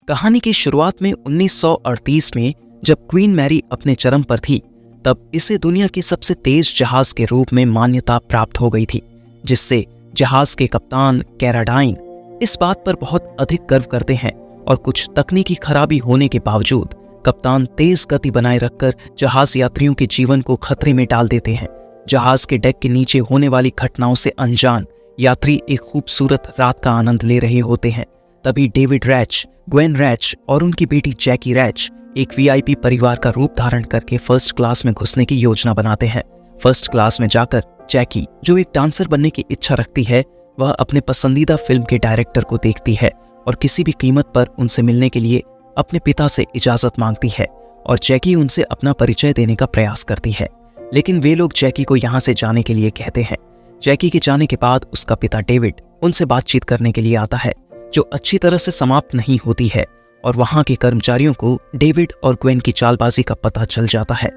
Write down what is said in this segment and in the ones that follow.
कहानी की शुरुआत में 1938 में जब क्वीन मैरी अपने चरम पर थी, तब इसे दुनिया के सबसे तेज जहाज के रूप में मान्यता प्राप्त हो गई थी, जिससे जहाज के कप्तान कैराडाइन इस बात पर बहुत अधिक गर्व करते हैं और कुछ तकनीकी खराबी होने के बावजूद कप्तान तेज गति बनाए रखकर जहाज यात्रियों के जीवन को खतरे में डाल देते हैं। जहाज के डेक के नीचे होने वाली घटनाओं से अनजान यात्री एक खूबसूरत रात का आनंद ले रहे होते हैं। तभी डेविड रैच, ग्वेन रैच और उनकी बेटी जैकी रैच एक वीआईपी परिवार का रूप धारण करके फर्स्ट क्लास में घुसने की योजना बनाते हैं। फर्स्ट क्लास में जाकर जैकी, जो एक डांसर बनने की इच्छा रखती है, वह अपने पसंदीदा फिल्म के डायरेक्टर को देखती है और किसी भी कीमत पर उनसे मिलने के लिए अपने पिता से इजाजत मांगती है और जैकी उनसे अपना परिचय देने का प्रयास करती है। लेकिन वे लोग जैकी को यहाँ से जाने के लिए कहते हैं। जैकी के जाने के बाद उसका पिता डेविड उनसे बातचीत करने के लिए आता है, जो अच्छी तरह से समाप्त नहीं होती है और वहां के कर्मचारियों को डेविड और ग्वेन की चालबाजी का पता चल जाता है,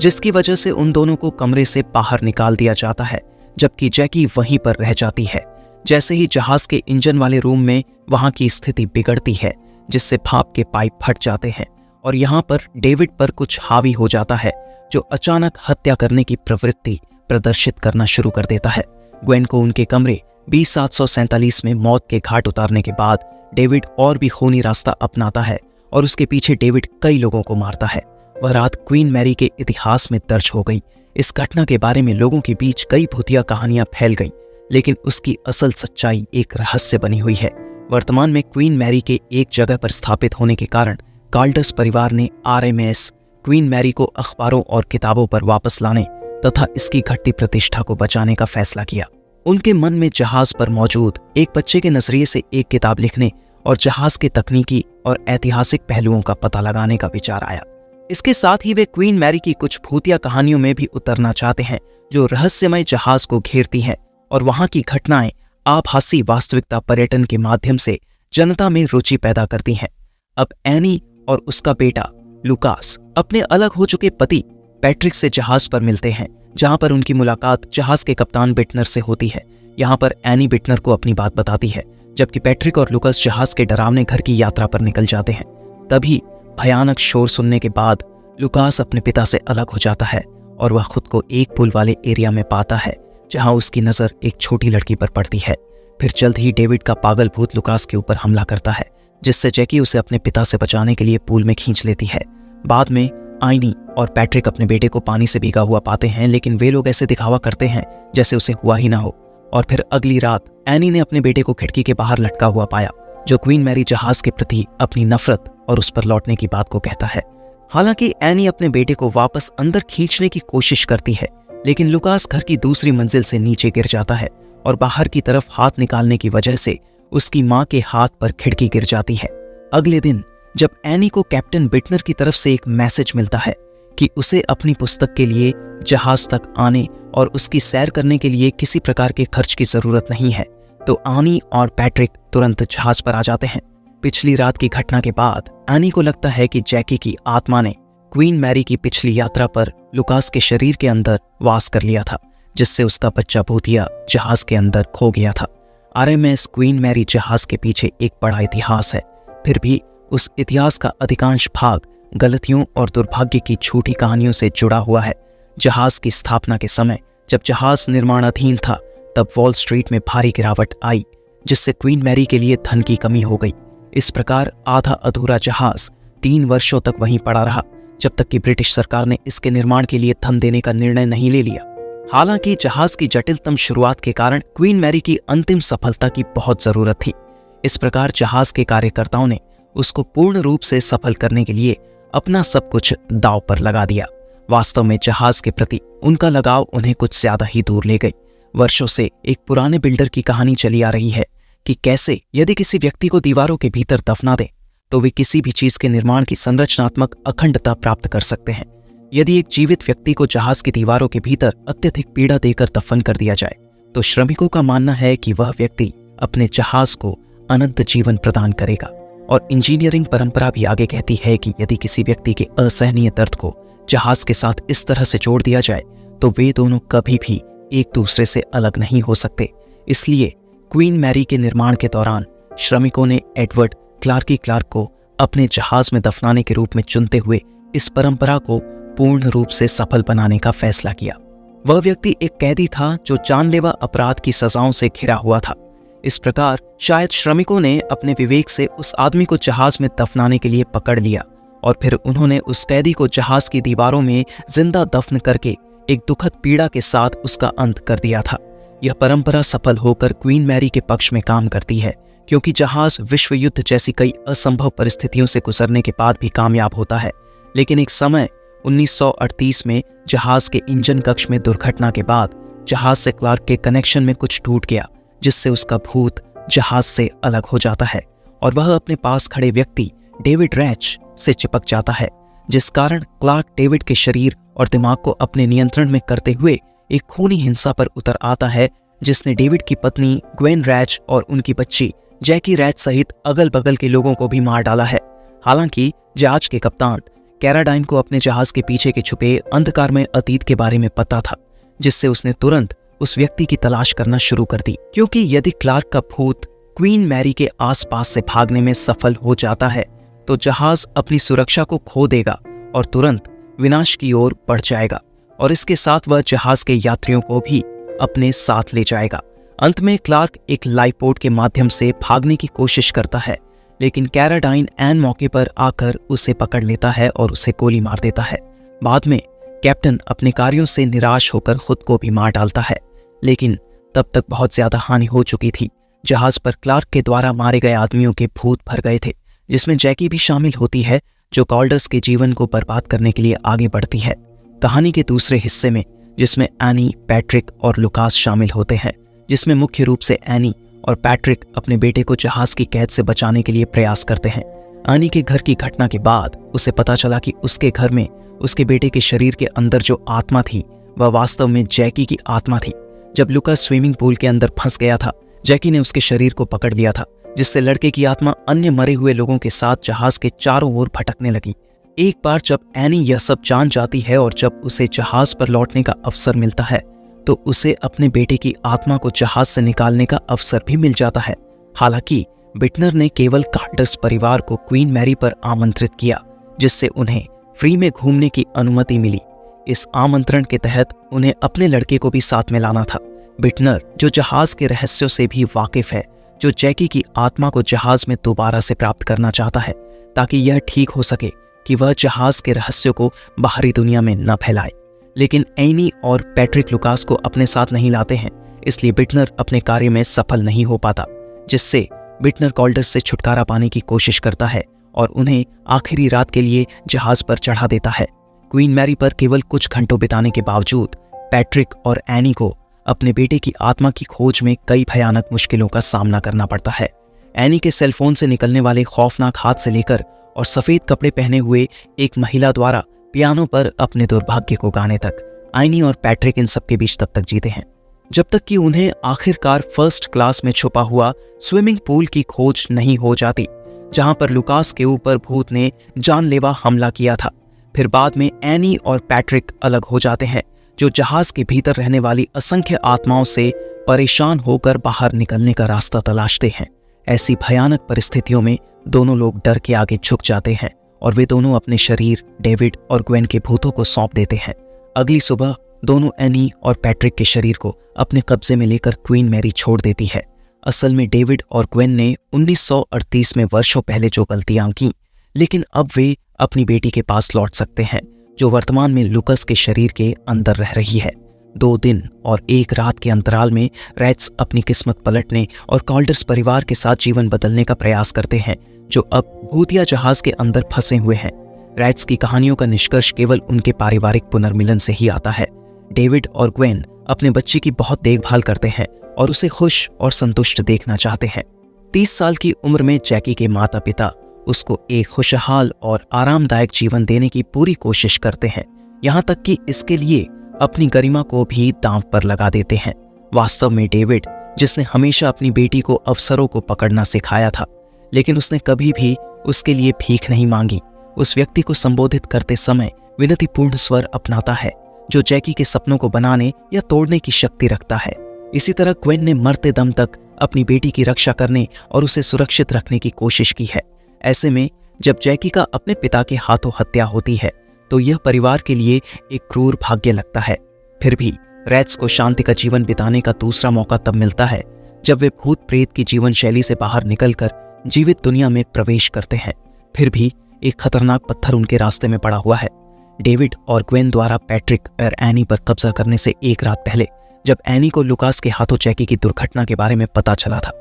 जिसकी वजह से उन दोनों को कमरे से बाहर निकाल दिया जाता है, जबकि जैकी वहीं पर रह जाती है। जैसे ही जहाज के इंजन वाले रूम में वहां की स्थिति बिगड़ती है, जिससे भाप के पाइप फट जाते हैं और यहाँ पर डेविड पर कुछ हावी हो जाता है, जो अचानक हत्या करने की प्रवृत्ति प्रदर्शित करना शुरू कर देता है। ग्वेन को उनके कमरे B747 में मौत के घाट उतारने के बाद डेविड और भी खूनी रास्ता अपनाता है और उसके पीछे डेविड कई लोगों को मारता है। वह रात क्वीन मैरी के इतिहास में दर्ज हो गई। इस घटना के बारे में लोगों के बीच कई भूतिया कहानियां फैल गईं, लेकिन उसकी असल सच्चाई एक रहस्य बनी हुई है। वर्तमान में क्वीन मैरी के एक जगह पर स्थापित होने के कारण काल्डर्स परिवार ने RMS क्वीन मैरी को अखबारों और किताबों पर वापस लाने तथा इसकी घटती प्रतिष्ठा को बचाने का फैसला किया। उनके मन में जहाज पर मौजूद एक बच्चे के नजरिए से एक किताब लिखने और जहाज के तकनीकी और ऐतिहासिक पहलुओं का पता लगाने का विचार आया। इसके साथ ही वे क्वीन मैरी की कुछ भूतिया कहानियों में भी उतरना चाहते हैं, जो रहस्यमय जहाज को घेरती हैं और वहां की घटनाएं आभासी वास्तविकता पर्यटन के माध्यम से जनता में रुचि पैदा करती हैं। अब एनी और उसका बेटा लुकास अपने अलग हो चुके पति पैट्रिक से जहाज पर मिलते हैं, जहां पर उनकी मुलाकात जहाज के कप्तान बिटनर से होती है। यहां पर एनी बिटनर को अपनी बात बताती है, जबकि पैट्रिक और लुकास जहाज के डरावने घर की यात्रा पर निकल जाते हैं। तभी भयानक शोर सुनने के बाद लुकास अपने पिता से अलग हो जाता है और वह खुद को एक पुल वाले एरिया में पाता है, जहां उसकी नजर एक छोटी लड़की पर पड़ती है। फिर जल्द ही डेविड का पागल भूत लुकास के ऊपर हमला करता है, जिससे जैकी उसे अपने पिता से बचाने के लिए पूल में खींच लेती है। बाद में आइनी और पैट्रिक अपने बेटे को पानी से भीगा हुआ पाते हैं, लेकिन वे लोग ऐसे दिखावा करते हैं जैसे उसे हुआ ही ना हो। और फिर अगली रात एनी ने अपने बेटे को खिड़की के बाहर लटका हुआ पाया, जो क्वीन मैरी जहाज के प्रति अपनी नफरत और उस पर लौटने की बात को कहता है। हालांकि एनी अपने बेटे को वापस अंदर खींचने की कोशिश करती है, लेकिन लुकास घर की दूसरी मंजिल से नीचे गिर जाता है और बाहर की तरफ हाथ निकालने की वजह से उसकी मां के हाथ पर खिड़की गिर जाती है। अगले दिन जब एनी को कैप्टन बिटनर की तरफ से एक मैसेज मिलता है कि उसे अपनी पुस्तक के लिए जहाज तक आने और उसकी सैर करने के लिए किसी प्रकार के खर्च की जरूरत नहीं है, तो आनी और पैट्रिक तुरंत जहाज पर आ जाते हैं। पिछली रात की घटना के बाद एनी को लगता है कि जैकी की आत्मा ने क्वीन मैरी की पिछली यात्रा पर लुकास के शरीर के अंदर वास कर लिया था, जिससे उसका बच्चा भूतिया जहाज के अंदर खो गया था। RMS क्वीन मैरी जहाज के पीछे एक बड़ा इतिहास है, फिर भी उस इतिहास का अधिकांश भाग गलतियों और दुर्भाग्य की झूठी कहानियों से जुड़ा हुआ है। जहाज की स्थापना के समय जब जहाज निर्माणाधीन था, तब वॉल स्ट्रीट में भारी गिरावट आई, जिससे क्वीन मैरी के लिए धन की कमी हो गई। इस प्रकार आधा अधूरा जहाज 3 वर्षों तक वहीं पड़ा रहा, जब तक कि ब्रिटिश सरकार ने इसके निर्माण के लिए धन देने का निर्णय नहीं ले लिया। हालांकि जहाज की जटिलतम शुरुआत के कारण क्वीन मैरी की अंतिम सफलता की बहुत जरूरत थी। इस प्रकार जहाज के कार्यकर्ताओं ने उसको पूर्ण रूप से सफल करने के लिए अपना सब कुछ दांव पर लगा दिया। वास्तव में जहाज के प्रति उनका लगाव उन्हें कुछ ज्यादा ही दूर ले गई। वर्षों से एक पुराने बिल्डर की कहानी चली आ रही है कि कैसे यदि किसी व्यक्ति को दीवारों के भीतर दफना दें तो वे किसी भी चीज के निर्माण की संरचनात्मक अखंडता प्राप्त कर सकते हैं। यदि एक जीवित व्यक्ति को जहाज की दीवारों के भीतर अत्यधिक पीड़ा देकर दफन कर दिया जाए, तो श्रमिकों का मानना है कि वह व्यक्ति अपने जहाज को अनंत जीवन प्रदान करेगा। और इंजीनियरिंग परंपरा भी आगे कहती है कि यदि किसी व्यक्ति के असहनीय दर्द को जहाज के साथ इस तरह से जोड़ दिया जाए, तो वे दोनों कभी भी एक दूसरे से अलग नहीं हो सकते। इसलिए क्वीन मैरी के निर्माण के दौरान श्रमिकों ने एडवर्ड क्लार्की क्लार्क को अपने जहाज में दफनाने के रूप में चुनते हुए इस परंपरा को पूर्ण रूप से सफल बनाने का फैसला किया। वह व्यक्ति एक कैदी था जो जानलेवा अपराध की सजाओं से घिरा हुआ था। इस प्रकार शायद श्रमिकों ने अपने विवेक से उस आदमी को जहाज में दफनाने के लिए पकड़ लिया और फिर उन्होंने उस कैदी को जहाज की दीवारों में जिंदा दफन करके एक दुखद पीड़ा के साथ उसका अंत कर दिया था। यह परंपरा सफल होकर क्वीन मैरी के पक्ष में काम करती है, क्योंकि जहाज विश्व युद्ध जैसी कई असंभव परिस्थितियों से गुजरने के बाद भी कामयाब होता है। लेकिन एक समय 1938 में जहाज के इंजन कक्ष में दुर्घटना के बाद जहाज से क्लार्क के कनेक्शन में कुछ टूट गया, जिससे उसका भूत जहाज से अलग हो जाता है और वह अपने पास खड़े व्यक्ति डेविड रैच से चिपक जाता है, जिस कारण क्लार्क डेविड के शरीर और दिमाग को अपने नियंत्रण में करते हुए एक खूनी हिंसा पर उतर आता है, जिसने डेविड की पत्नी ग्वेन रैच और उनकी बच्ची जैकी रैच सहित अगल बगल के लोगों को भी मार डाला है। हालांकि जहाज के कप्तान कैराडाइन को अपने जहाज के पीछे के छुपे अंधकारमय अतीत के बारे में पता था, जिससे उसने तुरंत उस व्यक्ति की तलाश करना शुरू कर दी, क्योंकि यदि क्लार्क का भूत क्वीन मैरी के आसपास से भागने में सफल हो जाता है तो जहाज अपनी सुरक्षा को खो देगा और तुरंत विनाश की ओर बढ़ जाएगा और इसके साथ वह जहाज के यात्रियों को भी अपने साथ ले जाएगा। अंत में क्लार्क एक लाइफबोट के माध्यम से भागने की कोशिश करता है, लेकिन कैराडाइन ऐन मौके पर आकर उसे पकड़ लेता है और उसे गोली मार देता है। बाद में कैप्टन अपने कार्यों से निराश होकर खुद को भी मार डालता है, लेकिन तब तक बहुत ज्यादा हानि हो चुकी थी। जहाज पर क्लार्क के द्वारा मारे गए आदमियों के भूत भर गए थे, जिसमें जैकी भी शामिल होती है, जो कॉल्डर्स के जीवन को बर्बाद करने के लिए आगे बढ़ती है। कहानी के दूसरे हिस्से में, जिसमें एनी, पैट्रिक और लुकास शामिल होते हैं, जिसमें मुख्य रूप से एनी और पैट्रिक अपने बेटे को जहाज की कैद से बचाने के लिए प्रयास करते हैं। एनी के घर की घटना के बाद उसे पता चला कि उसके घर में उसके बेटे के शरीर के अंदर जो आत्मा थी वह वास्तव में जैकी की आत्मा थी। जब लुकास स्विमिंग पूल के अंदर फंस गया था, जैकी ने उसके शरीर को पकड़ लिया था, जिससे लड़के की आत्मा अन्य मरे हुए लोगों के साथ जहाज के चारों ओर भटकने लगी। एक बार जब एनी यह सब जान जाती है और जब उसे जहाज पर लौटने का अवसर मिलता है तो उसे अपने बेटे की आत्मा को जहाज से निकालने का अवसर भी मिल जाता है। हालांकि बिटनर ने केवल कॉल्डर्स परिवार को क्वीन मैरी पर आमंत्रित किया, जिससे उन्हें फ्री में घूमने की अनुमति मिली। इस आमंत्रण के तहत उन्हें अपने लड़के को भी साथ में लाना था। बिटनर, जो जहाज के रहस्यों से भी वाकिफ है, जो जैकी की आत्मा को जहाज में दोबारा से प्राप्त करना चाहता है ताकि यह ठीक हो सके कि वह जहाज के रहस्यों को बाहरी दुनिया में न फैलाए। लेकिन एनी और पैट्रिक लुकास को अपने साथ नहीं लाते हैं, इसलिए बिटनर अपने कार्य में सफल नहीं हो पाता, जिससे बिटनर कॉल्डर्स से छुटकारा पाने की कोशिश करता है और उन्हें आखिरी रात के लिए जहाज पर चढ़ा देता है। क्वीन मैरी पर केवल कुछ घंटों बिताने के बावजूद पैट्रिक और एनी को अपने बेटे की आत्मा की खोज में कई भयानक मुश्किलों का सामना करना पड़ता है। एनी के सेलफोन से निकलने वाले खौफनाक हाथ से लेकर और सफेद कपड़े पहने हुए एक महिला द्वारा पियानो पर अपने दुर्भाग्य को गाने तक, एनी और पैट्रिक इन सब के बीच तब तक जीते हैं, जब तक कि उन्हें आखिरकार फर्स्ट क्लास में छुपा हुआ स्विमिंग पूल की खोज नहीं हो जाती, जहां पर लुकास के ऊपर भूत ने जानलेवा हमला किया था। फिर बाद में एनी और पैट्रिक अलग हो जाते हैं, जो जहाज के भीतर रहने वाली असंख्य आत्माओं से परेशान होकर बाहर निकलने का रास्ता तलाशते हैं। ऐसी भयानक परिस्थितियों में दोनों लोग डर के आगे झुक जाते हैं और वे दोनों अपने शरीर डेविड और ग्वेन के भूतों को सौंप देते हैं। अगली सुबह दोनों एनी और पैट्रिक के शरीर को अपने कब्जे में लेकर क्वीन मैरी छोड़ देती है। असल में डेविड और ग्वेन ने 1938 में वर्षों पहले जो गलतियां की, लेकिन अब वे अपनी बेटी के पास लौट सकते हैं, जो वर्तमान में लुकास के शरीर के अंदर रह रही है। 2 दिन और 1 रात के अंतराल में रैट्स अपनी किस्मत पलटने और कॉल्डर्स परिवार के साथ जीवन बदलने का प्रयास करते हैं, जो अब भूतिया जहाज के अंदर फंसे हुए हैं। रैट्स की कहानियों का निष्कर्ष केवल उनके पारिवारिक पुनर्मिलन से ही आता है। डेविड और ग्वेन अपने बच्चे की बहुत देखभाल करते हैं और उसे खुश और संतुष्ट देखना चाहते हैं। 30 साल की उम्र में जैकी के माता पिता उसको एक खुशहाल और आरामदायक जीवन देने की पूरी कोशिश करते हैं, यहाँ तक कि इसके लिए अपनी गरिमा को भी दांव पर लगा देते हैं। वास्तव में डेविड, जिसने हमेशा अपनी बेटी को अवसरों को पकड़ना सिखाया था, लेकिन उसने कभी भी उसके लिए भीख नहीं मांगी, उस व्यक्ति को संबोधित करते समय विनतीपूर्ण स्वर अपनाता है, जो जैकी के सपनों को बनाने या तोड़ने की शक्ति रखता है। इसी तरह ग्वेन ने मरते दम तक अपनी बेटी की रक्षा करने और उसे सुरक्षित रखने की कोशिश की है। ऐसे में जब जैकी का अपने पिता के हाथों हत्या होती है तो यह परिवार के लिए एक क्रूर भाग्य लगता है। फिर भी रेड्स को शांति का जीवन बिताने का दूसरा मौका तब मिलता है जब वे भूत प्रेत की जीवन शैली से बाहर निकलकर जीवित दुनिया में प्रवेश करते हैं। फिर भी एक खतरनाक पत्थर उनके रास्ते में पड़ा हुआ है। डेविड और ग्वेन द्वारा पैट्रिक और एनी पर कब्जा करने से एक रात पहले, जब एनी को लुकास के हाथों जैकी की दुर्घटना के बारे में पता चला था,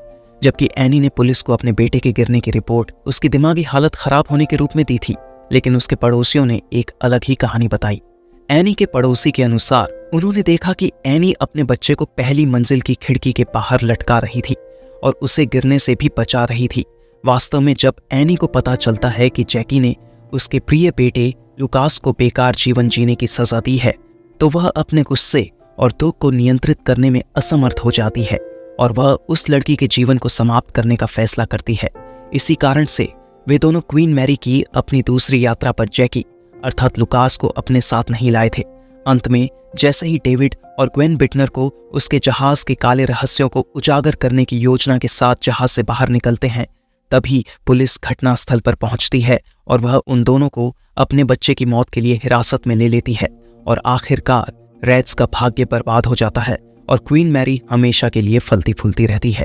जबकि एनी ने पुलिस को अपने बेटे के गिरने की रिपोर्ट उसकी दिमागी हालत खराब होने के रूप में दी थी, लेकिन उसके पड़ोसियों ने एक अलग ही कहानी बताई। एनी के पड़ोसी के अनुसार उन्होंने देखा कि एनी अपने बच्चे को पहली मंजिल की खिड़की के बाहर लटका रही थी और उसे गिरने से भी बचा रही थी। वास्तव में जब एनी को पता चलता है कि जैकी ने उसके प्रिय बेटे लुकास को बेकार जीवन जीने की सजा दी है, तो वह अपने गुस्से और दुख को नियंत्रित करने में असमर्थ हो जाती है और वह उस लड़की के जीवन को समाप्त करने का फैसला करती है। इसी कारण से वे दोनों क्वीन मैरी की अपनी दूसरी यात्रा पर जैकी अर्थात लुकास को अपने साथ नहीं लाए थे। अंत में जैसे ही डेविड और ग्वेन बिटनर को उसके जहाज के काले रहस्यों को उजागर करने की योजना के साथ जहाज से बाहर निकलते हैं, तभी पुलिस घटनास्थल पर पहुंचती है और वह उन दोनों को अपने बच्चे की मौत के लिए हिरासत में ले लेती है और आखिरकार रेड्स का भाग्य बर्बाद हो जाता है और क्वीन मैरी हमेशा के लिए फलती फूलती रहती है।